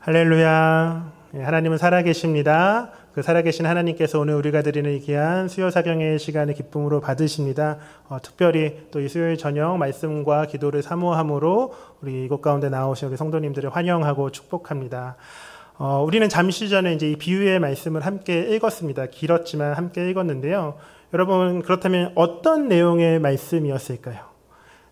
할렐루야. 하나님은 살아계십니다. 그 살아계신 하나님께서 오늘 우리가 드리는 이 귀한 수요사경의 시간을 기쁨으로 받으십니다. 특별히 또 이 수요일 저녁 말씀과 기도를 사모함으로 우리 이곳 가운데 나오신 우리 성도님들을 환영하고 축복합니다. 우리는 잠시 전에 이제 이 비유의 말씀을 함께 읽었습니다. 길었지만 함께 읽었는데요. 여러분, 그렇다면 어떤 내용의 말씀이었을까요?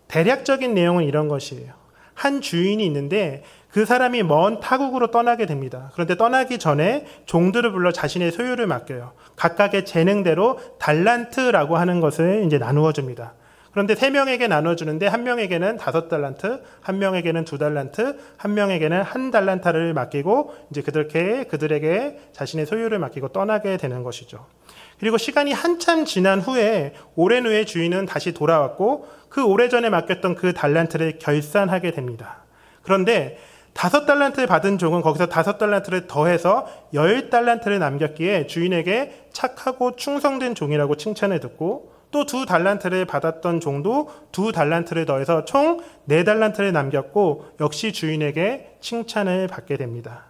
대략적인 내용은 이런 것이에요. 한 주인이 있는데 그 사람이 먼 타국으로 떠나게 됩니다. 그런데 떠나기 전에 종들을 불러 자신의 소유를 맡겨요. 각각의 재능대로 달란트라고 하는 것을 이제 나누어 줍니다. 그런데 3명에게 나눠주는데 한 명에게는 5달란트, 한 명에게는 2달란트, 한 명에게는 1달란트를 맡기고 이제 그들에게 자신의 소유를 맡기고 떠나게 되는 것이죠. 그리고 시간이 한참 지난 후에 오랜 후에 주인은 다시 돌아왔고 그 오래전에 맡겼던 그 달란트를 결산하게 됩니다. 그런데 5달란트를 받은 종은 거기서 5달란트를 더해서 10달란트를 남겼기에 주인에게 착하고 충성된 종이라고 칭찬을 듣고 또 2달란트를 받았던 종도 2달란트를 더해서 총 4달란트를 남겼고 역시 주인에게 칭찬을 받게 됩니다.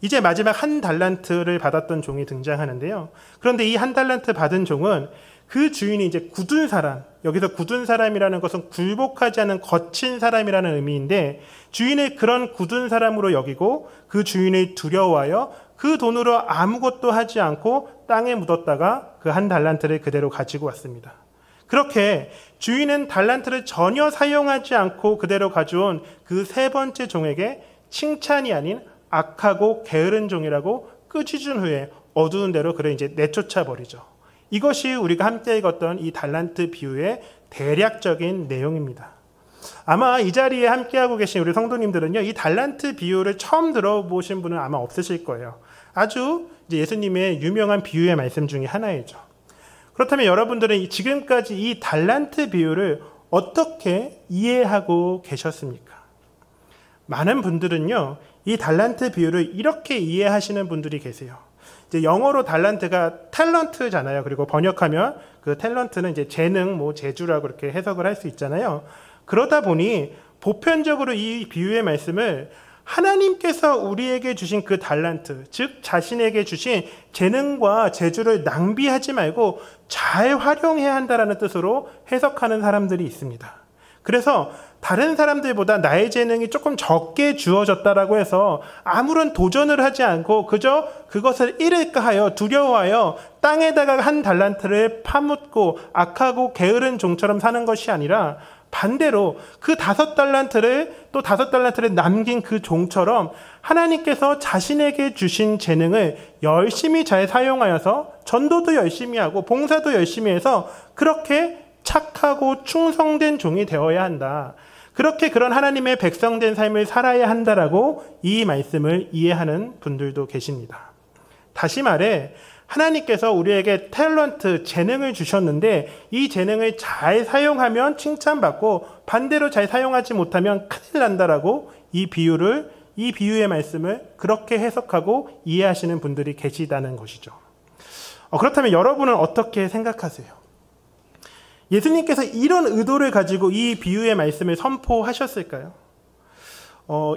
이제 마지막 1달란트를 받았던 종이 등장하는데요. 그런데 이 1달란트 받은 종은 그 주인이 이제 굳은 사람, 여기서 굳은 사람이라는 것은 굴복하지 않은 거친 사람이라는 의미인데 주인을 그런 굳은 사람으로 여기고 그 주인을 두려워하여 그 돈으로 아무것도 하지 않고 땅에 묻었다가 그 1달란트를 그대로 가지고 왔습니다. 그렇게 주인은 달란트를 전혀 사용하지 않고 그대로 가져온 그 3번째 종에게 칭찬이 아닌 악하고 게으른 종이라고 꾸짖은 후에 어두운 데로 그를 이제 내쫓아 버리죠. 이것이 우리가 함께 읽었던 이 달란트 비유의 대략적인 내용입니다. 아마 이 자리에 함께하고 계신 우리 성도님들은요, 이 달란트 비유를 처음 들어보신 분은 아마 없으실 거예요. 아주 이제 예수님의 유명한 비유의 말씀 중에 하나이죠. 그렇다면 여러분들은 지금까지 이 달란트 비유를 어떻게 이해하고 계셨습니까? 많은 분들은요, 이 달란트 비유를 이렇게 이해하시는 분들이 계세요. 이제 영어로 달란트가 탤런트잖아요. 그리고 번역하면 그 탤런트는 이제 재능, 재주라고 이렇게 해석을 할 수 있잖아요. 그러다 보니 보편적으로 이 비유의 말씀을 하나님께서 우리에게 주신 그 달란트, 즉 자신에게 주신 재능과 재주를 낭비하지 말고 잘 활용해야 한다라는 뜻으로 해석하는 사람들이 있습니다. 그래서 다른 사람들보다 나의 재능이 조금 적게 주어졌다라고 해서 아무런 도전을 하지 않고 그저 그것을 잃을까 하여 두려워하여 땅에다가 1달란트를 파묻고 악하고 게으른 종처럼 사는 것이 아니라 반대로 그 5달란트를 또 5달란트를 남긴 그 종처럼 하나님께서 자신에게 주신 재능을 열심히 잘 사용하여서 전도도 열심히 하고 봉사도 열심히 해서 그렇게 착하고 충성된 종이 되어야 한다. 그렇게 그런 하나님의 백성된 삶을 살아야 한다라고 이 말씀을 이해하는 분들도 계십니다. 다시 말해 하나님께서 우리에게 탤런트, 재능을 주셨는데 이 재능을 잘 사용하면 칭찬받고 반대로 잘 사용하지 못하면 큰일 난다라고 이 비유의 말씀을 그렇게 해석하고 이해하시는 분들이 계시다는 것이죠. 그렇다면 여러분은 어떻게 생각하세요? 예수님께서 이런 의도를 가지고 이 비유의 말씀을 선포하셨을까요?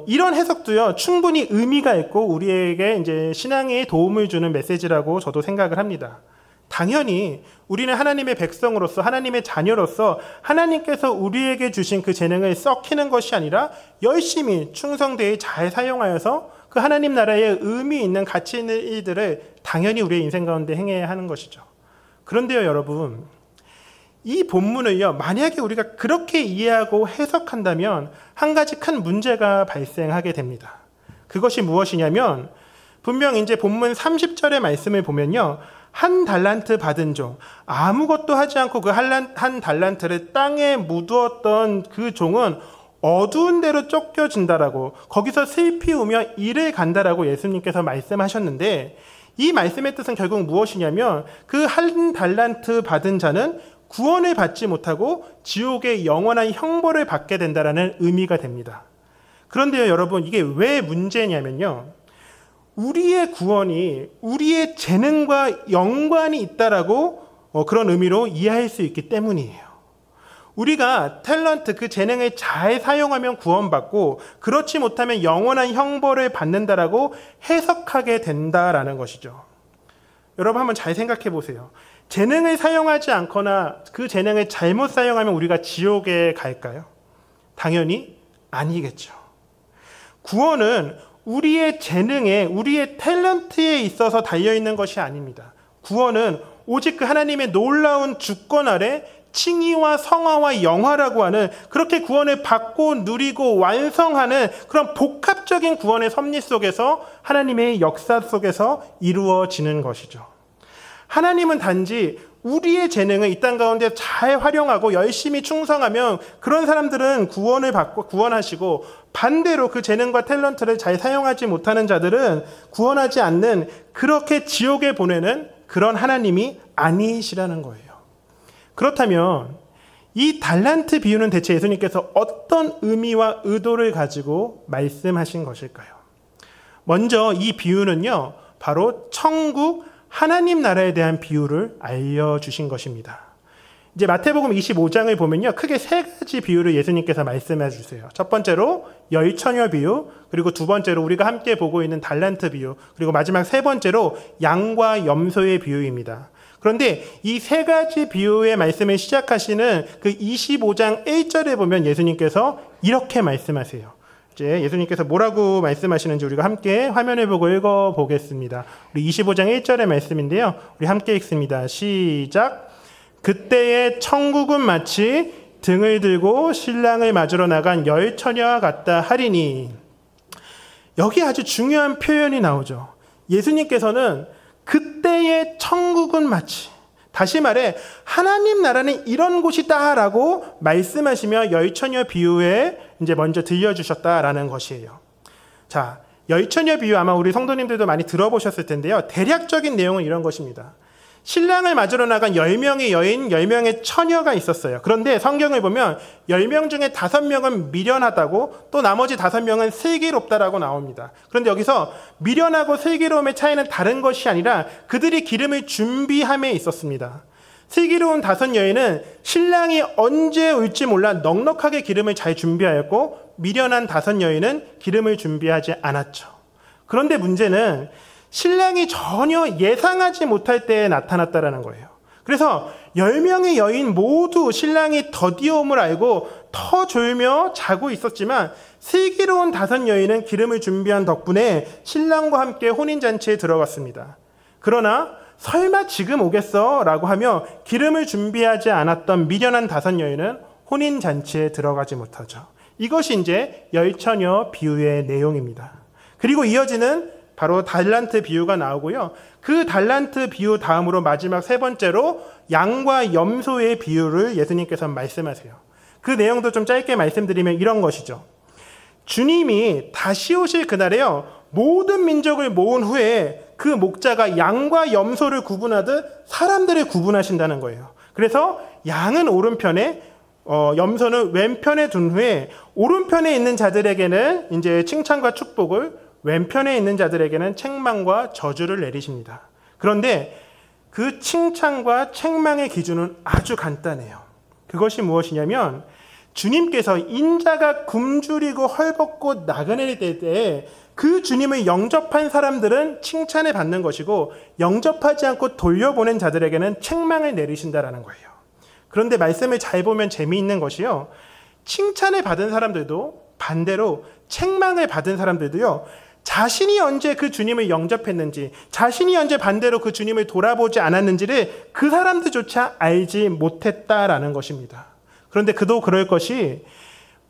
이런 해석도요, 충분히 의미가 있고 우리에게 이제 신앙에 도움을 주는 메시지라고 저도 생각을 합니다. 당연히 우리는 하나님의 백성으로서, 하나님의 자녀로서 하나님께서 우리에게 주신 그 재능을 썩히는 것이 아니라 열심히 충성되이 잘 사용하여서 그 하나님 나라의 의미 있는 가치 있는 일들을 당연히 우리의 인생 가운데 행해야 하는 것이죠. 그런데요, 여러분, 이 본문을요, 만약에 우리가 그렇게 이해하고 해석한다면 한 가지 큰 문제가 발생하게 됩니다. 그것이 무엇이냐면 분명 이제 본문 30절의 말씀을 보면요, 1달란트 받은 종, 아무것도 하지 않고 그 1달란트를 땅에 묻었던 그 종은 어두운 데로 쫓겨진다라고, 거기서 슬피 우며 이를 간다라고 예수님께서 말씀하셨는데 이 말씀의 뜻은 결국 무엇이냐면 그 1달란트 받은 자는 구원을 받지 못하고 지옥의 영원한 형벌을 받게 된다는 의미가 됩니다. 그런데요, 여러분, 이게 왜 문제냐면요, 우리의 구원이 우리의 재능과 연관이 있다라고 그런 의미로 이해할 수 있기 때문이에요. 우리가 탤런트, 그 재능을 잘 사용하면 구원받고 그렇지 못하면 영원한 형벌을 받는다라고 해석하게 된다라는 것이죠. 여러분 한번 잘 생각해 보세요. 재능을 사용하지 않거나 그 재능을 잘못 사용하면 우리가 지옥에 갈까요? 당연히 아니겠죠. 구원은 우리의 재능에, 우리의 탤런트에 있어서 달려있는 것이 아닙니다. 구원은 오직 그 하나님의 놀라운 주권 아래 칭의와 성화와 영화라고 하는, 그렇게 구원을 받고 누리고 완성하는 그런 복합적인 구원의 섭리 속에서 하나님의 역사 속에서 이루어지는 것이죠. 하나님은 단지 우리의 재능을 이 땅 가운데 잘 활용하고 열심히 충성하면 그런 사람들은 구원을 받고 구원하시고, 반대로 그 재능과 탤런트를 잘 사용하지 못하는 자들은 구원하지 않는, 그렇게 지옥에 보내는 그런 하나님이 아니시라는 거예요. 그렇다면 이 달란트 비유는 대체 예수님께서 어떤 의미와 의도를 가지고 말씀하신 것일까요? 먼저 이 비유는요, 바로 천국 하나님 나라에 대한 비유를 알려주신 것입니다. 이제 마태복음 25장을 보면요, 크게 세 가지 비유를 예수님께서 말씀해 주세요. 첫 번째로 열처녀 비유, 그리고 두 번째로 우리가 함께 보고 있는 달란트 비유, 그리고 마지막 세 번째로 양과 염소의 비유입니다. 그런데 이 세 가지 비유의 말씀을 시작하시는 그 25장 1절에 보면 예수님께서 이렇게 말씀하세요. 이제 예수님께서 뭐라고 말씀하시는지 우리가 함께 화면을 보고 읽어보겠습니다. 우리 25장 1절의 말씀인데요, 우리 함께 읽습니다. 시작. 그때의 천국은 마치 등을 들고 신랑을 맞으러 나간 열처녀와 같다 하리니. 여기 아주 중요한 표현이 나오죠. 예수님께서는 그때의 천국은 마치, 다시 말해 하나님 나라는 이런 곳이다라고 말씀하시며 열처녀 비유에 이제 먼저 들려주셨다라는 것이에요. 자, 열처녀 비유 아마 우리 성도님들도 많이 들어보셨을 텐데요, 대략적인 내용은 이런 것입니다. 신랑을 맞으러 나간 10명의 여인, 10명의 처녀가 있었어요. 그런데 성경을 보면 10명 중에 5명은 미련하다고, 또 나머지 5명은 슬기롭다라고 나옵니다. 그런데 여기서 미련하고 슬기로움의 차이는 다른 것이 아니라 그들이 기름을 준비함에 있었습니다. 슬기로운 5 여인은 신랑이 언제 올지 몰라 넉넉하게 기름을 잘 준비하였고, 미련한 5 여인은 기름을 준비하지 않았죠. 그런데 문제는 신랑이 전혀 예상하지 못할 때에 나타났다라는 거예요. 그래서 10명의 여인 모두 신랑이 더디움을 알고 터 졸며 자고 있었지만, 슬기로운 5 여인은 기름을 준비한 덕분에 신랑과 함께 혼인잔치에 들어갔습니다. 그러나 설마 지금 오겠어? 라고 하며 기름을 준비하지 않았던 미련한 5 여인은 혼인잔치에 들어가지 못하죠. 이것이 이제 열처녀 비유의 내용입니다. 그리고 이어지는 바로 달란트 비유가 나오고요, 그 달란트 비유 다음으로 마지막 세 번째로 양과 염소의 비유를 예수님께서 말씀하세요. 그 내용도 좀 짧게 말씀드리면 이런 것이죠. 주님이 다시 오실 그날에요, 모든 민족을 모은 후에 그 목자가 양과 염소를 구분하듯 사람들을 구분하신다는 거예요. 그래서 양은 오른편에, 염소는 왼편에 둔 후에 오른편에 있는 자들에게는 이제 칭찬과 축복을, 왼편에 있는 자들에게는 책망과 저주를 내리십니다. 그런데 그 칭찬과 책망의 기준은 아주 간단해요. 그것이 무엇이냐면, 주님께서 인자가 굶주리고 헐벗고 나그네를 뗄 때에 그 주님을 영접한 사람들은 칭찬을 받는 것이고, 영접하지 않고 돌려보낸 자들에게는 책망을 내리신다라는 거예요. 그런데 말씀을 잘 보면 재미있는 것이요, 칭찬을 받은 사람들도 반대로 책망을 받은 사람들도요, 자신이 언제 그 주님을 영접했는지, 자신이 언제 반대로 그 주님을 돌아보지 않았는지를 그 사람들조차 알지 못했다라는 것입니다. 그런데 그도 그럴 것이,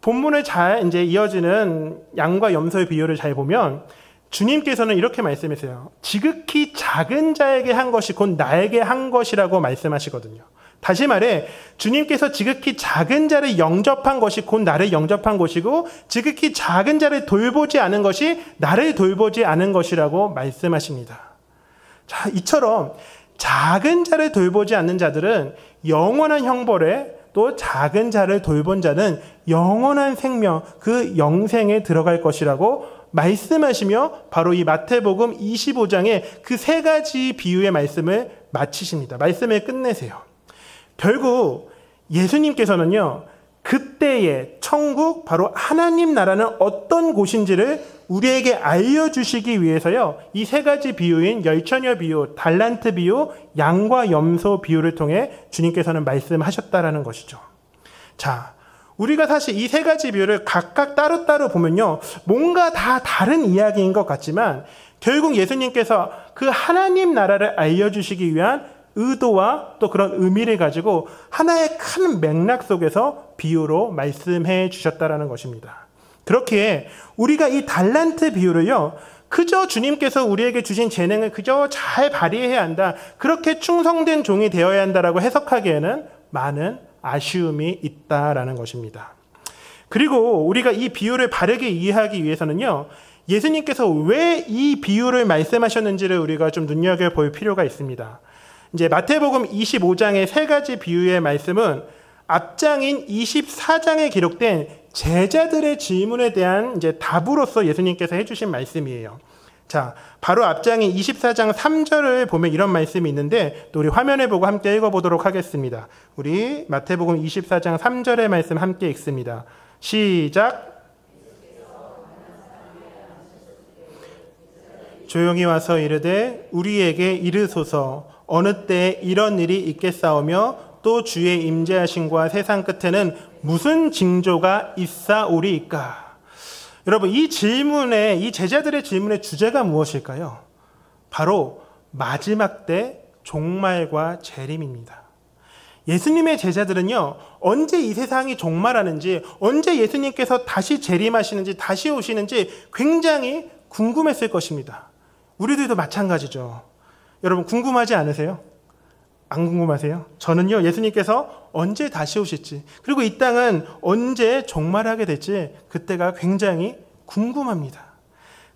본문을 잘 이제 이어지는 양과 염소의 비유를 잘 보면 주님께서는 이렇게 말씀하세요. 지극히 작은 자에게 한 것이 곧 나에게 한 것이라고 말씀하시거든요. 다시 말해 주님께서 지극히 작은 자를 영접한 것이 곧 나를 영접한 것이고, 지극히 작은 자를 돌보지 않은 것이 나를 돌보지 않은 것이라고 말씀하십니다. 자, 이처럼 작은 자를 돌보지 않는 자들은 영원한 형벌에, 또 작은 자를 돌본 자는 영원한 생명, 그 영생에 들어갈 것이라고 말씀하시며 바로 이 마태복음 25장의 그 세 가지 비유의 말씀을 마치십니다. 말씀을 끝내세요. 결국 예수님께서는요, 그때의 천국, 바로 하나님 나라는 어떤 곳인지를 우리에게 알려주시기 위해서요, 이 세 가지 비유인 열처녀 비유, 달란트 비유, 양과 염소 비유를 통해 주님께서는 말씀하셨다라는 것이죠. 자, 우리가 사실 이 세 가지 비유를 각각 따로따로 보면요, 뭔가 다 다른 이야기인 것 같지만 결국 예수님께서 그 하나님 나라를 알려주시기 위한 의도와 또 그런 의미를 가지고 하나의 큰 맥락 속에서 비유로 말씀해 주셨다라는 것입니다. 그렇기에 우리가 이 달란트 비유를요, 그저 주님께서 우리에게 주신 재능을 그저 잘 발휘해야 한다, 그렇게 충성된 종이 되어야 한다라고 해석하기에는 많은 아쉬움이 있다라는 것입니다. 그리고 우리가 이 비유를 바르게 이해하기 위해서는요, 예수님께서 왜 이 비유를 말씀하셨는지를 우리가 좀 눈여겨볼 필요가 있습니다. 이제 마태복음 25장의 세 가지 비유의 말씀은 앞장인 24장에 기록된 제자들의 질문에 대한 이제 답으로서 예수님께서 해주신 말씀이에요. 자, 바로 앞장인 24장 3절을 보면 이런 말씀이 있는데, 또 우리 화면에 보고 함께 읽어보도록 하겠습니다. 우리 마태복음 24장 3절의 말씀 함께 읽습니다. 시작. 조용히 와서 이르되 우리에게 이르소서, 어느 때에 이런 일이 있겠사오며 또 주의 임재하심과 세상 끝에는 무슨 징조가 있사오리이까. 여러분, 이 질문에, 이 제자들의 질문의 주제가 무엇일까요? 바로 마지막 때 종말과 재림입니다. 예수님의 제자들은요, 언제 이 세상이 종말하는지, 언제 예수님께서 다시 재림하시는지, 다시 오시는지 굉장히 궁금했을 것입니다. 우리들도 마찬가지죠. 여러분, 궁금하지 않으세요? 안 궁금하세요? 저는요, 예수님께서 언제 다시 오실지, 그리고 이 땅은 언제 종말하게 될지 그때가 굉장히 궁금합니다.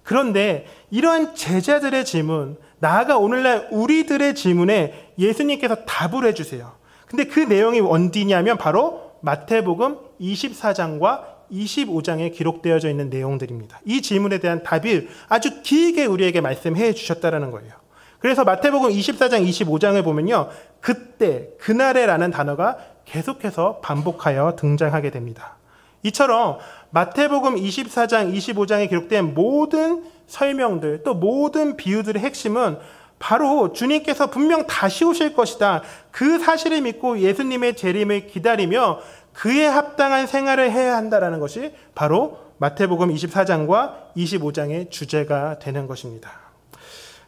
그런데 이러한 제자들의 질문, 나아가 오늘날 우리들의 질문에 예수님께서 답을 해주세요. 근데 그 내용이 어디냐면 바로 마태복음 24장과 25장에 기록되어져 있는 내용들입니다. 이 질문에 대한 답을 아주 길게 우리에게 말씀해 주셨다는 거예요. 그래서 마태복음 24장, 25장을 보면요, 그때, 그날에라는 단어가 계속해서 반복하여 등장하게 됩니다. 이처럼 마태복음 24장, 25장에 기록된 모든 설명들, 또 모든 비유들의 핵심은 바로 주님께서 분명 다시 오실 것이다, 그 사실을 믿고 예수님의 재림을 기다리며 그에 합당한 생활을 해야 한다는 것이 바로 마태복음 24장과 25장의 주제가 되는 것입니다.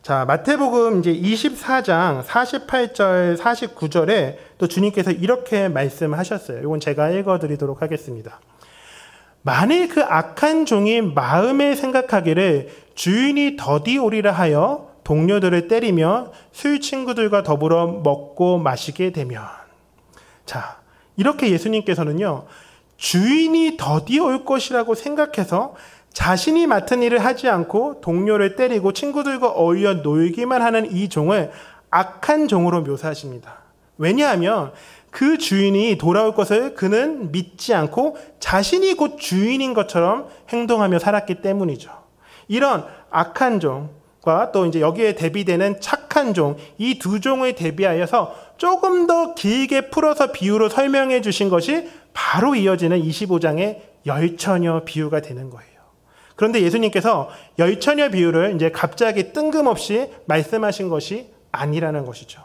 자, 마태복음 이제 24장 48절, 49절에 또 주님께서 이렇게 말씀하셨어요. 이건 제가 읽어드리도록 하겠습니다. 만일 그 악한 종이 마음에 생각하기를 주인이 더디 오리라 하여 동료들을 때리며 술 친구들과 더불어 먹고 마시게 되면. 자, 이렇게 예수님께서는요, 주인이 더디 올 것이라고 생각해서 자신이 맡은 일을 하지 않고 동료를 때리고 친구들과 어울려 놀기만 하는 이 종을 악한 종으로 묘사하십니다. 왜냐하면 그 주인이 돌아올 것을 그는 믿지 않고 자신이 곧 주인인 것처럼 행동하며 살았기 때문이죠. 이런 악한 종과 또 이제 여기에 대비되는 착한 종, 이 두 종을 대비하여서 조금 더 길게 풀어서 비유로 설명해 주신 것이 바로 이어지는 25장의 열처녀 비유가 되는 거예요. 그런데 예수님께서 열처녀 비유를 이제 갑자기 뜬금없이 말씀하신 것이 아니라는 것이죠.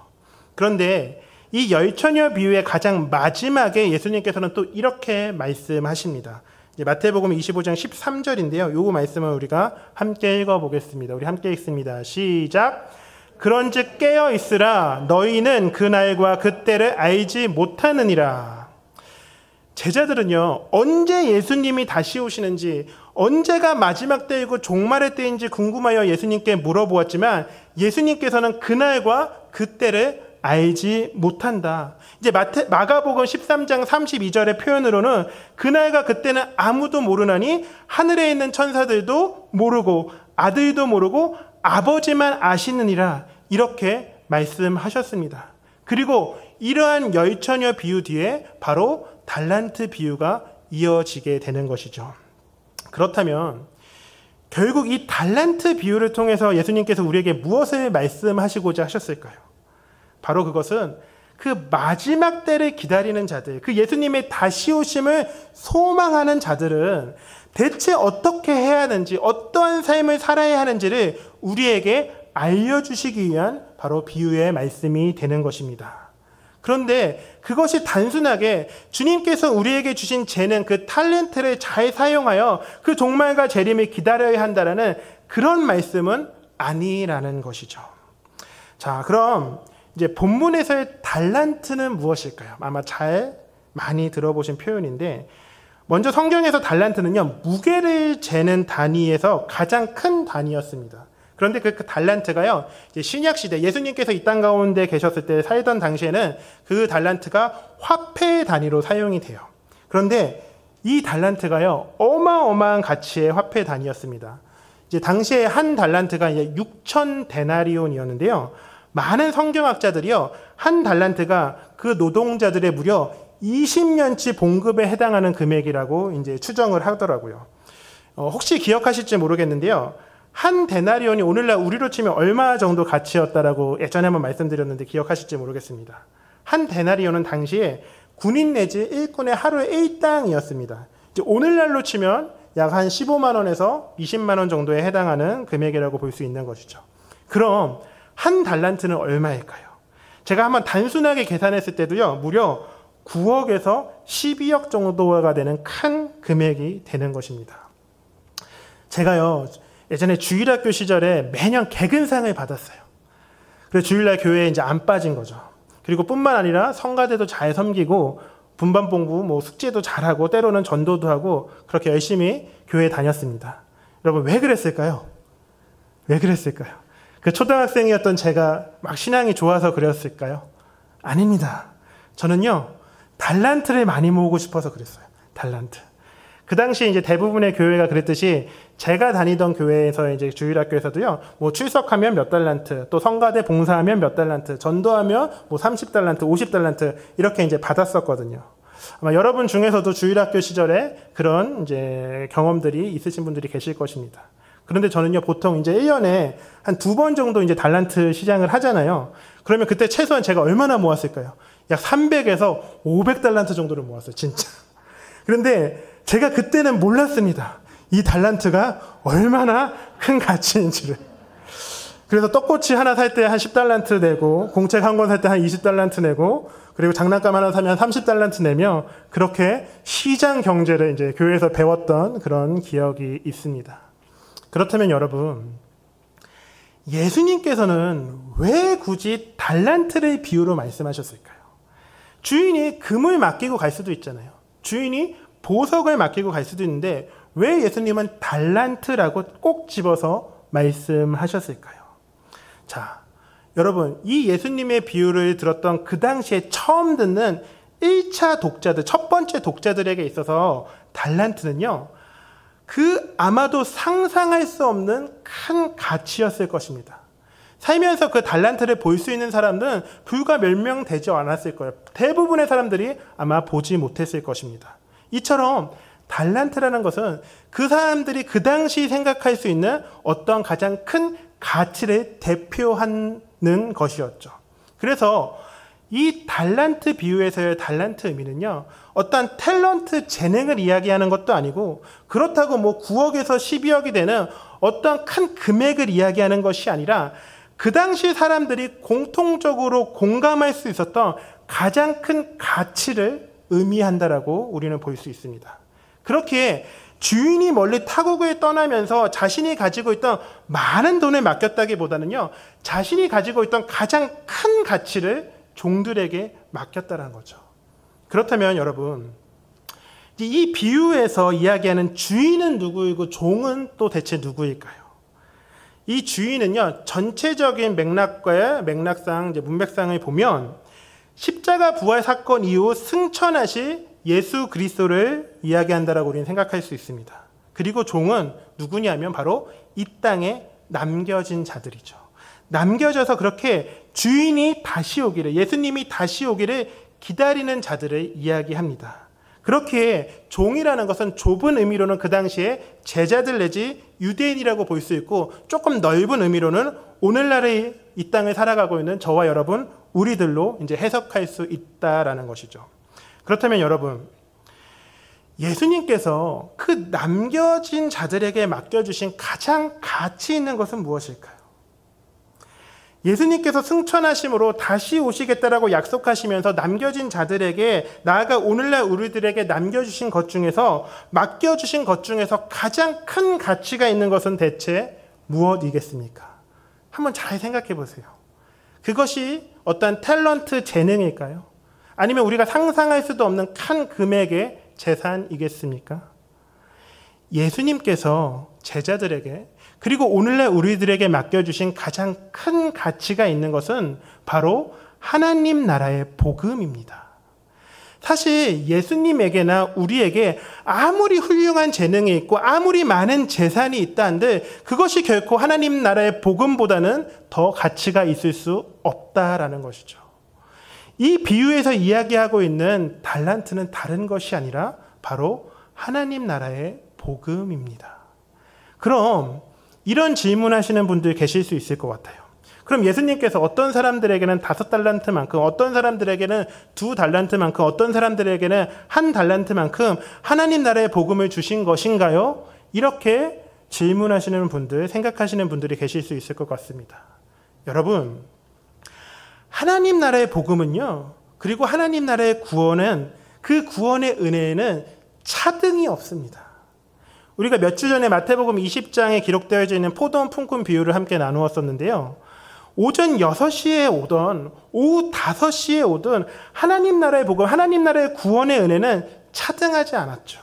그런데 이 열처녀 비유의 가장 마지막에 예수님께서는 또 이렇게 말씀하십니다. 이제 마태복음 25장 13절인데요. 이 말씀을 우리가 함께 읽어보겠습니다. 우리 함께 읽습니다. 시작. 그런즉 깨어 있으라, 너희는 그 날과 그 때를 알지 못하느니라. 제자들은요, 언제 예수님이 다시 오시는지, 언제가 마지막 때이고 종말의 때인지 궁금하여 예수님께 물어보았지만 예수님께서는 그날과 그 때를 알지 못한다. 이제 마가복음 13장 32절의 표현으로는 그날과 그때는 아무도 모르나니 하늘에 있는 천사들도 모르고 아들도 모르고 아버지만 아시느니라, 이렇게 말씀하셨습니다. 그리고 이러한 열처녀 비유 뒤에 바로 달란트 비유가 이어지게 되는 것이죠. 그렇다면 결국 이 달란트 비유를 통해서 예수님께서 우리에게 무엇을 말씀하시고자 하셨을까요? 바로 그것은 그 마지막 때를 기다리는 자들, 그 예수님의 다시 오심을 소망하는 자들은 대체 어떻게 해야 하는지, 어떠한 삶을 살아야 하는지를 우리에게 알려주시기 위한 바로 비유의 말씀이 되는 것입니다. 그런데 그것이 단순하게 주님께서 우리에게 주신 재능, 그 탤런트를 잘 사용하여 그 종말과 재림을 기다려야 한다라는 그런 말씀은 아니라는 것이죠. 자, 그럼 이제 본문에서의 달란트는 무엇일까요? 아마 잘 많이 들어보신 표현인데, 먼저 성경에서 달란트는요, 무게를 재는 단위에서 가장 큰 단위였습니다. 그런데 그 달란트가요, 이제 신약 시대 예수님께서 이 땅 가운데 계셨을 때 살던 당시에는 그 달란트가 화폐 단위로 사용이 돼요. 그런데 이 달란트가요, 어마어마한 가치의 화폐 단위였습니다. 이제 당시에 한 달란트가 이제 6천 데나리온이었는데요. 많은 성경학자들이요, 한 달란트가 그 노동자들의 무려 20년치 봉급에 해당하는 금액이라고 이제 추정을 하더라고요. 혹시 기억하실지 모르겠는데요. 한 데나리온이 오늘날 우리로 치면 얼마 정도 가치였다라고 예전에 한번 말씀드렸는데 기억하실지 모르겠습니다. 한 데나리온은 당시에 군인 내지 일꾼의 하루의 일당이었습니다. 이제 오늘날로 치면 약 한 15만 원에서 20만 원 정도에 해당하는 금액이라고 볼 수 있는 것이죠. 그럼 한 달란트는 얼마일까요? 제가 한번 단순하게 계산했을 때도요, 무려 9억에서 12억 정도가 되는 큰 금액이 되는 것입니다. 제가요, 예전에 주일학교 시절에 매년 개근상을 받았어요. 그래서 주일날 교회에 이제 안 빠진 거죠. 그리고 뿐만 아니라 성가대도 잘 섬기고 분반 공부, 숙제도 잘하고 때로는 전도도 하고 그렇게 열심히 교회에 다녔습니다. 여러분, 왜 그랬을까요? 왜 그랬을까요? 그 초등학생이었던 제가 막 신앙이 좋아서 그랬을까요? 아닙니다. 저는요, 달란트를 많이 모으고 싶어서 그랬어요. 달란트. 그 당시 이제 대부분의 교회가 그랬듯이 제가 다니던 교회에서 이제 주일학교에서도요, 출석하면 몇 달란트, 또 성가대 봉사하면 몇 달란트, 전도하면 30달란트, 50달란트 이렇게 이제 받았었거든요. 아마 여러분 중에서도 주일학교 시절에 그런 이제 경험들이 있으신 분들이 계실 것입니다. 그런데 저는요, 보통 이제 1년에 한 2번 정도 이제 달란트 시장을 하잖아요. 그러면 그때 최소한 제가 얼마나 모았을까요? 약 300에서 500달란트 정도를 모았어요, 진짜. 그런데 제가 그때는 몰랐습니다. 이 달란트가 얼마나 큰 가치인지를. 그래서 떡꼬치 하나 살 때 한 10달란트 내고, 공책 한 권 살 때 한 20달란트 내고, 그리고 장난감 하나 사면 30달란트 내며, 그렇게 시장 경제를 이제 교회에서 배웠던 그런 기억이 있습니다. 그렇다면 여러분, 예수님께서는 왜 굳이 달란트를 비유로 말씀하셨을까요? 주인이 금을 맡기고 갈 수도 있잖아요. 주인이 보석을 맡기고 갈 수도 있는데 왜 예수님은 달란트라고 꼭 집어서 말씀하셨을까요? 자, 여러분, 이 예수님의 비유를 들었던 그 당시에 처음 듣는 1차 독자들, 첫 번째 독자들에게 있어서 달란트는요, 아마도 상상할 수 없는 큰 가치였을 것입니다. 살면서 그 달란트를 볼 수 있는 사람들은 불과 몇 명 되지 않았을 거예요. 대부분의 사람들이 아마 보지 못했을 것입니다. 이처럼 달란트라는 것은 그 사람들이 그 당시 생각할 수 있는 어떤 가장 큰 가치를 대표하는 것이었죠. 그래서 이 달란트 비유에서의 달란트 의미는요, 어떤 탤런트 재능을 이야기하는 것도 아니고, 그렇다고 9억에서 12억이 되는 어떤 큰 금액을 이야기하는 것이 아니라 그 당시 사람들이 공통적으로 공감할 수 있었던 가장 큰 가치를 의미한다라고 우리는 볼 수 있습니다. 그렇게 주인이 멀리 타국을 떠나면서 자신이 가지고 있던 많은 돈을 맡겼다기보다는요, 자신이 가지고 있던 가장 큰 가치를 종들에게 맡겼다는 거죠. 그렇다면 여러분, 이 비유에서 이야기하는 주인은 누구이고 종은 또 대체 누구일까요? 이 주인은요, 전체적인 맥락상, 문맥상을 보면 십자가 부활 사건 이후 승천하실 예수 그리스도를 이야기한다라고 우리는 생각할 수 있습니다. 그리고 종은 누구냐면 바로 이 땅에 남겨진 자들이죠. 남겨져서 그렇게 주인이 다시 오기를, 예수님이 다시 오기를 기다리는 자들을 이야기합니다. 그렇게 종이라는 것은 좁은 의미로는 그 당시에 제자들 내지 유대인이라고 볼 수 있고, 조금 넓은 의미로는 오늘날의 이 땅을 살아가고 있는 저와 여러분, 우리들로 이제 해석할 수 있다라는 것이죠. 그렇다면 여러분, 예수님께서 그 남겨진 자들에게 맡겨주신 가장 가치 있는 것은 무엇일까요? 예수님께서 승천하심으로 다시 오시겠다라고 약속하시면서 남겨진 자들에게, 나아가 오늘날 우리들에게 남겨주신 것 중에서, 맡겨주신 것 중에서 가장 큰 가치가 있는 것은 대체 무엇이겠습니까? 한번 잘 생각해 보세요. 그것이 어떤 탤런트, 재능일까요? 아니면 우리가 상상할 수도 없는 큰 금액의 재산이겠습니까? 예수님께서 제자들에게, 그리고 오늘날 우리들에게 맡겨주신 가장 큰 가치가 있는 것은 바로 하나님 나라의 복음입니다. 사실 예수님에게나 우리에게 아무리 훌륭한 재능이 있고 아무리 많은 재산이 있다 한들 그것이 결코 하나님 나라의 복음보다는 더 가치가 있을 수 없다라는 것이죠. 이 비유에서 이야기하고 있는 달란트는 다른 것이 아니라 바로 하나님 나라의 복음입니다. 그럼 이런 질문하시는 분들 계실 수 있을 것 같아요. 그럼 예수님께서 어떤 사람들에게는 5달란트만큼, 어떤 사람들에게는 2달란트만큼, 어떤 사람들에게는 1달란트만큼 하나님 나라의 복음을 주신 것인가요? 이렇게 질문하시는 분들, 생각하시는 분들이 계실 수 있을 것 같습니다. 여러분, 하나님 나라의 복음은요, 그리고 하나님 나라의 구원은, 그 구원의 은혜에는 차등이 없습니다. 우리가 몇 주 전에 마태복음 20장에 기록되어 있는 포도원 품꾼 비유를 함께 나누었었는데요. 오전 6시에 오던 오후 5시에 오던 하나님 나라의 복음, 하나님 나라의 구원의 은혜는 차등하지 않았죠.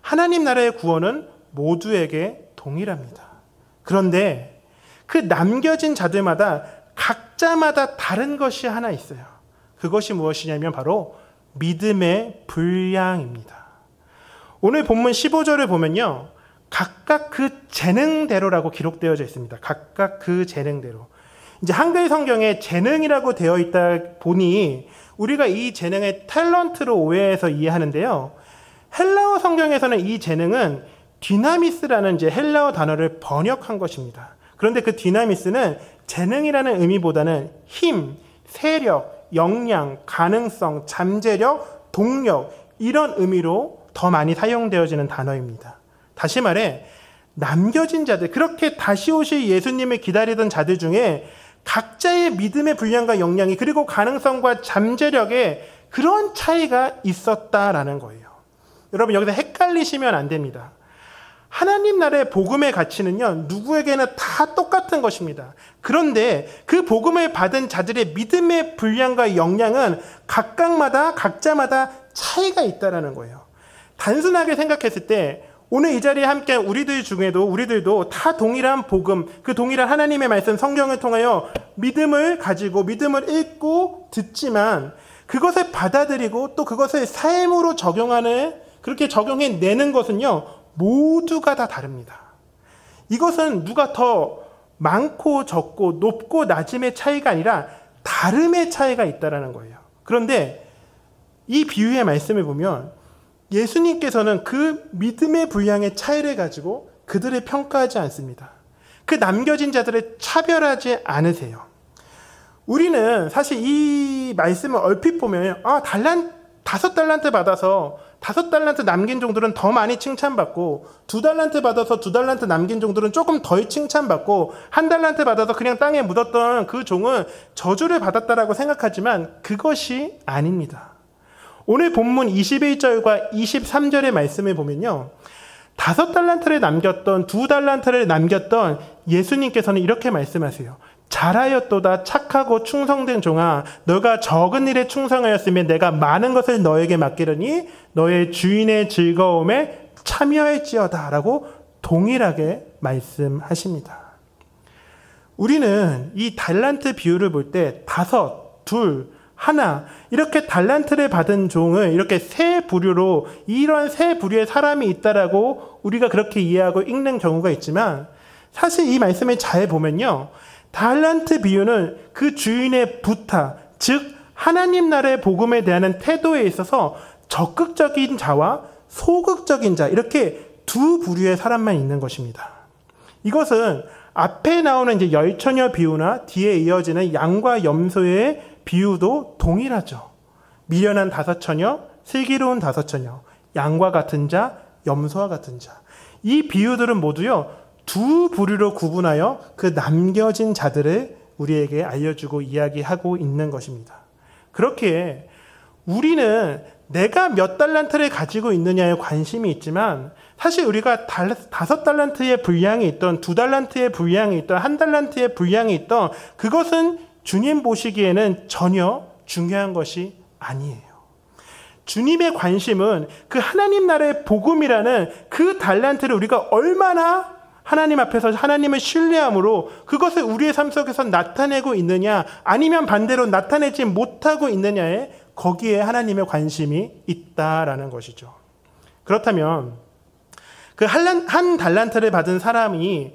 하나님 나라의 구원은 모두에게 동일합니다. 그런데 그 남겨진 자들마다 각자마다 다른 것이 하나 있어요. 그것이 무엇이냐면 바로 믿음의 분량입니다. 오늘 본문 15절을 보면요, 각각 그 재능대로라고 기록되어져 있습니다. 각각 그 재능대로. 이제 한글 성경에 재능이라고 되어 있다 보니 우리가 이 재능의 탤런트로 오해해서 이해하는데요. 헬라어 성경에서는 이 재능은 디나미스라는 이제 헬라어 단어를 번역한 것입니다. 그런데 그 디나미스는 재능이라는 의미보다는 힘, 세력, 역량, 가능성, 잠재력, 동력, 이런 의미로 더 많이 사용되어지는 단어입니다. 다시 말해, 남겨진 자들, 그렇게 다시 오실 예수님을 기다리던 자들 중에 각자의 믿음의 분량과 역량이, 그리고 가능성과 잠재력에 그런 차이가 있었다라는 거예요. 여러분, 여기서 헷갈리시면 안 됩니다. 하나님 나라의 복음의 가치는요, 누구에게나 다 똑같은 것입니다. 그런데 그 복음을 받은 자들의 믿음의 분량과 역량은 각자마다 차이가 있다라는 거예요. 단순하게 생각했을 때 오늘 이 자리에 함께한 우리들도 다 동일한 복음, 그 동일한 하나님의 말씀, 성경을 통하여 믿음을 가지고 믿음을 읽고 듣지만 그것을 받아들이고 또 그것을 삶으로 그렇게 적용해내는 것은요, 모두가 다 다릅니다. 이것은 누가 더 많고 적고 높고 낮음의 차이가 아니라 다름의 차이가 있다는 거예요. 그런데 이 비유의 말씀을 보면 예수님께서는 그 믿음의 분량의 차이를 가지고 그들을 평가하지 않습니다. 그 남겨진 자들을 차별하지 않으세요. 우리는 사실 이 말씀을 얼핏 보면 5달란트 받아서 5달란트 남긴 종들은 더 많이 칭찬받고 2달란트 받아서 2달란트 남긴 종들은 조금 덜 칭찬받고 1달란트 받아서 그냥 땅에 묻었던 그 종은 저주를 받았다라고 생각하지만 그것이 아닙니다. 오늘 본문 21절과 23절의 말씀을 보면요, 5달란트를 남겼던 2달란트를 남겼던 예수님께서는 이렇게 말씀하세요. 잘하였도다 착하고 충성된 종아, 너가 적은 일에 충성하였으면 내가 많은 것을 너에게 맡기려니 너의 주인의 즐거움에 참여할지어다 라고 동일하게 말씀하십니다. 우리는 이 달란트 비유를 볼 때 5, 2, 1 이렇게 달란트를 받은 종을 이렇게 세 부류로, 이런 세 부류의 사람이 있다라고 우리가 그렇게 이해하고 읽는 경우가 있지만 사실 이 말씀을 잘 보면요, 달란트 비유는 그 주인의 부탁, 즉 하나님 나라의 복음에 대한 태도에 있어서 적극적인 자와 소극적인 자, 이렇게 두 부류의 사람만 있는 것입니다. 이것은 앞에 나오는 이제 열처녀 비유나 뒤에 이어지는 양과 염소의 비유도 동일하죠. 미련한 5처녀, 슬기로운 5처녀, 양과 같은 자, 염소와 같은 자. 이 비유들은 모두요, 두 부류로 구분하여 그 남겨진 자들을 우리에게 알려주고 이야기하고 있는 것입니다. 그렇게 우리는 내가 몇 달란트를 가지고 있느냐에 관심이 있지만, 사실 우리가 5달란트의 분량이 있던, 2달란트의 분량이 있던, 1달란트의 분량이 있던, 그것은 주님 보시기에는 전혀 중요한 것이 아니에요. 주님의 관심은 그 하나님 나라의 복음이라는 그 달란트를 우리가 얼마나 하나님 앞에서 하나님을 신뢰함으로 그것을 우리의 삶 속에서 나타내고 있느냐, 아니면 반대로 나타내지 못하고 있느냐에, 거기에 하나님의 관심이 있다라는 것이죠. 그렇다면 그 한 달란트를 받은 사람이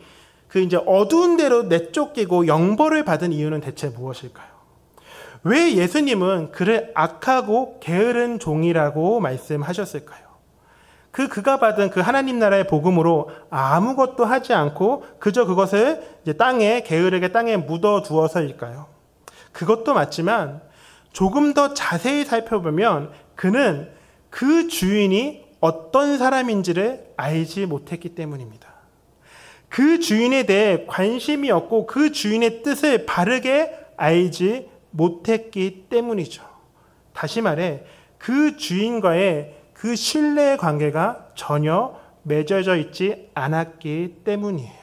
그 이제 어두운 데로 내쫓기고 영벌을 받은 이유는 대체 무엇일까요? 왜 예수님은 그를 악하고 게으른 종이라고 말씀하셨을까요? 그가 받은 그 하나님 나라의 복음으로 아무것도 하지 않고 그저 그것을 이제 게으르게 땅에 묻어두어서일까요? 그것도 맞지만 조금 더 자세히 살펴보면 그는 그 주인이 어떤 사람인지를 알지 못했기 때문입니다. 그 주인에 대해 관심이 없고 그 주인의 뜻을 바르게 알지 못했기 때문이죠. 다시 말해 그 주인과의 그 신뢰의 관계가 전혀 맺어져 있지 않았기 때문이에요.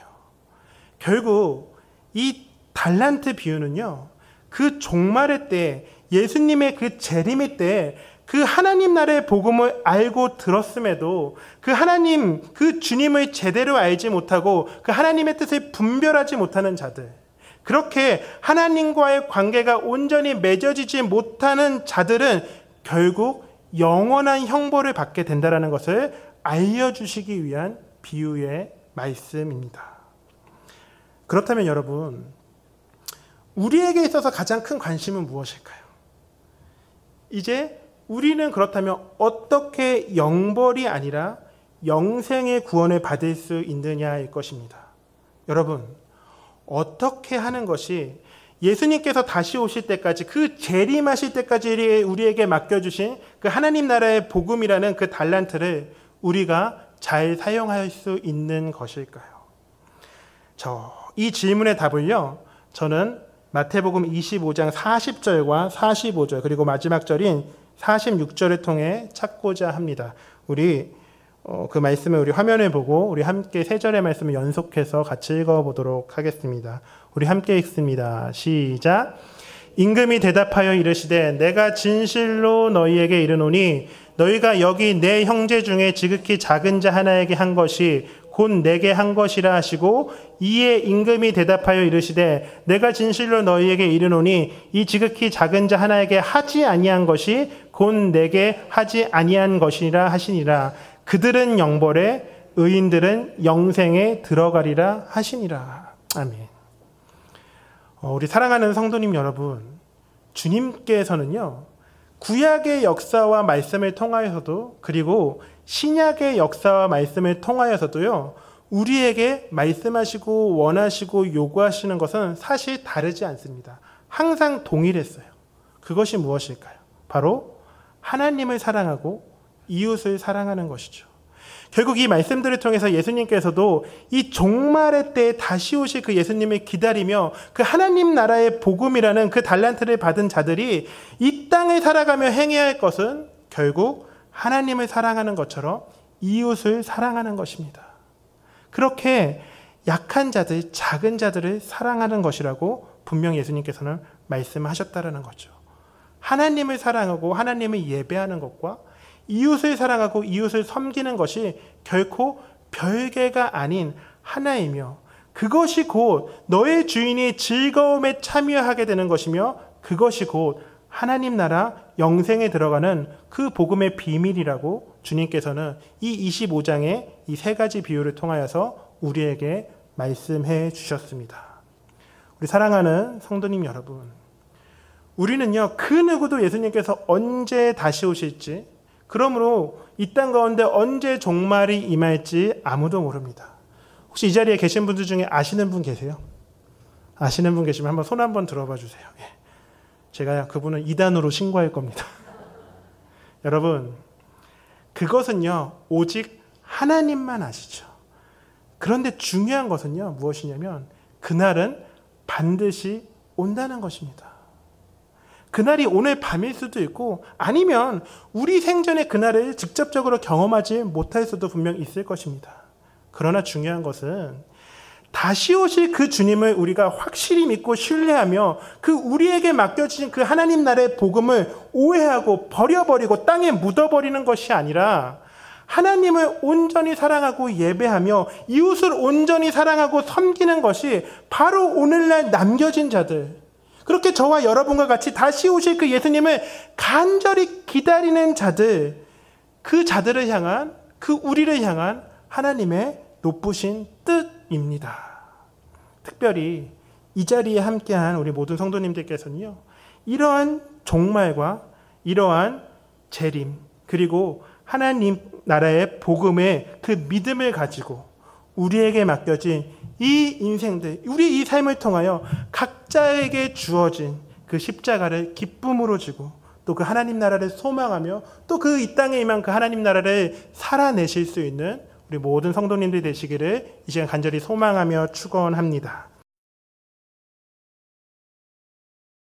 결국 이 달란트 비유는요, 그 종말의 때, 예수님의 그 재림의 때 그 하나님 나라의 복음을 알고 들었음에도 그 하나님, 그 주님을 제대로 알지 못하고 그 하나님의 뜻을 분별하지 못하는 자들, 그렇게 하나님과의 관계가 온전히 맺어지지 못하는 자들은 결국 영원한 형벌을 받게 된다는 것을 알려주시기 위한 비유의 말씀입니다. 그렇다면 여러분, 우리에게 있어서 가장 큰 관심은 무엇일까요? 이제 우리는 그렇다면 어떻게 영벌이 아니라 영생의 구원을 받을 수 있느냐일 것입니다. 여러분, 어떻게 하는 것이 예수님께서 다시 오실 때까지, 그 재림하실 때까지 우리에게 맡겨주신 그 하나님 나라의 복음이라는 그 달란트를 우리가 잘 사용할 수 있는 것일까요? 이 질문의 답을요, 저는 마태복음 25장 40절과 45절 그리고 마지막 절인 46절을 통해 찾고자 합니다. 우리 그 말씀을 우리 화면을 보고 우리 함께 세 절의 말씀을 연속해서 같이 읽어보도록 하겠습니다. 우리 함께 읽습니다. 시작. 임금이 대답하여 이르시되 내가 진실로 너희에게 이르노니 너희가 여기 내 형제 중에 지극히 작은 자 하나에게 한 것이 곧 내게 한 것이라 하시고, 이에 임금이 대답하여 이르시되 내가 진실로 너희에게 이르노니 이 지극히 작은 자 하나에게 하지 아니한 것이 곧 내게 하지 아니한 것이라 하시니라. 그들은 영벌에 의인들은 영생에 들어가리라 하시니라. 아멘. 우리 사랑하는 성도님 여러분, 주님께서는요, 구약의 역사와 말씀을 통하여서도, 그리고 신약의 역사와 말씀을 통하여서도요, 우리에게 말씀하시고 원하시고 요구하시는 것은 사실 다르지 않습니다. 항상 동일했어요. 그것이 무엇일까요? 바로 하나님을 사랑하고 이웃을 사랑하는 것이죠. 결국 이 말씀들을 통해서 예수님께서도 이 종말의 때에 다시 오실 그 예수님을 기다리며 그 하나님 나라의 복음이라는 그 달란트를 받은 자들이 이 땅을 살아가며 행해야 할 것은 결국 하나님을 사랑하는 것처럼 이웃을 사랑하는 것입니다. 그렇게 약한 자들, 작은 자들을 사랑하는 것이라고 분명히 예수님께서는 말씀하셨다는 거죠. 하나님을 사랑하고 하나님을 예배하는 것과 이웃을 사랑하고 이웃을 섬기는 것이 결코 별개가 아닌 하나이며, 그것이 곧 너의 주인이 즐거움에 참여하게 되는 것이며, 그것이 곧 하나님 나라 영생에 들어가는 그 복음의 비밀이라고 주님께서는 이 25장의 이 세 가지 비유를 통하여서 우리에게 말씀해 주셨습니다. 우리 사랑하는 성도님 여러분, 우리는요, 그 누구도 예수님께서 언제 다시 오실지, 그러므로 이 땅 가운데 언제 종말이 임할지 아무도 모릅니다. 혹시 이 자리에 계신 분들 중에 아시는 분 계세요? 아시는 분 계시면 한번 손 한번 들어봐 주세요. 예. 제가 그분은 이단으로 신고할 겁니다. 여러분, 그것은요, 오직 하나님만 아시죠. 그런데 중요한 것은요, 무엇이냐면 그날은 반드시 온다는 것입니다. 그날이 오늘 밤일 수도 있고 아니면 우리 생전에 그날을 직접적으로 경험하지 못할 수도 분명 있을 것입니다. 그러나 중요한 것은 다시 오실 그 주님을 우리가 확실히 믿고 신뢰하며 그 우리에게 맡겨주신 그 하나님 나라의 복음을 오해하고 버려버리고 땅에 묻어버리는 것이 아니라 하나님을 온전히 사랑하고 예배하며 이웃을 온전히 사랑하고 섬기는 것이 바로 오늘날 남겨진 자들, 그렇게 저와 여러분과 같이 다시 오실 그 예수님을 간절히 기다리는 자들, 그 자들을 향한, 그 우리를 향한 하나님의 높으신 뜻입니다. 특별히 이 자리에 함께한 우리 모든 성도님들께서는요, 이러한 종말과 이러한 재림, 그리고 하나님 나라의 복음의 그 믿음을 가지고 우리에게 맡겨진 이 인생들, 우리 이 삶을 통하여 각자에게 주어진 그 십자가를 기쁨으로 지고 또 그 하나님 나라를 소망하며 또 그 이 땅에 임한 그 하나님 나라를 살아내실 수 있는 우리 모든 성도님들 되시기를 이 시간 간절히 소망하며 축원합니다.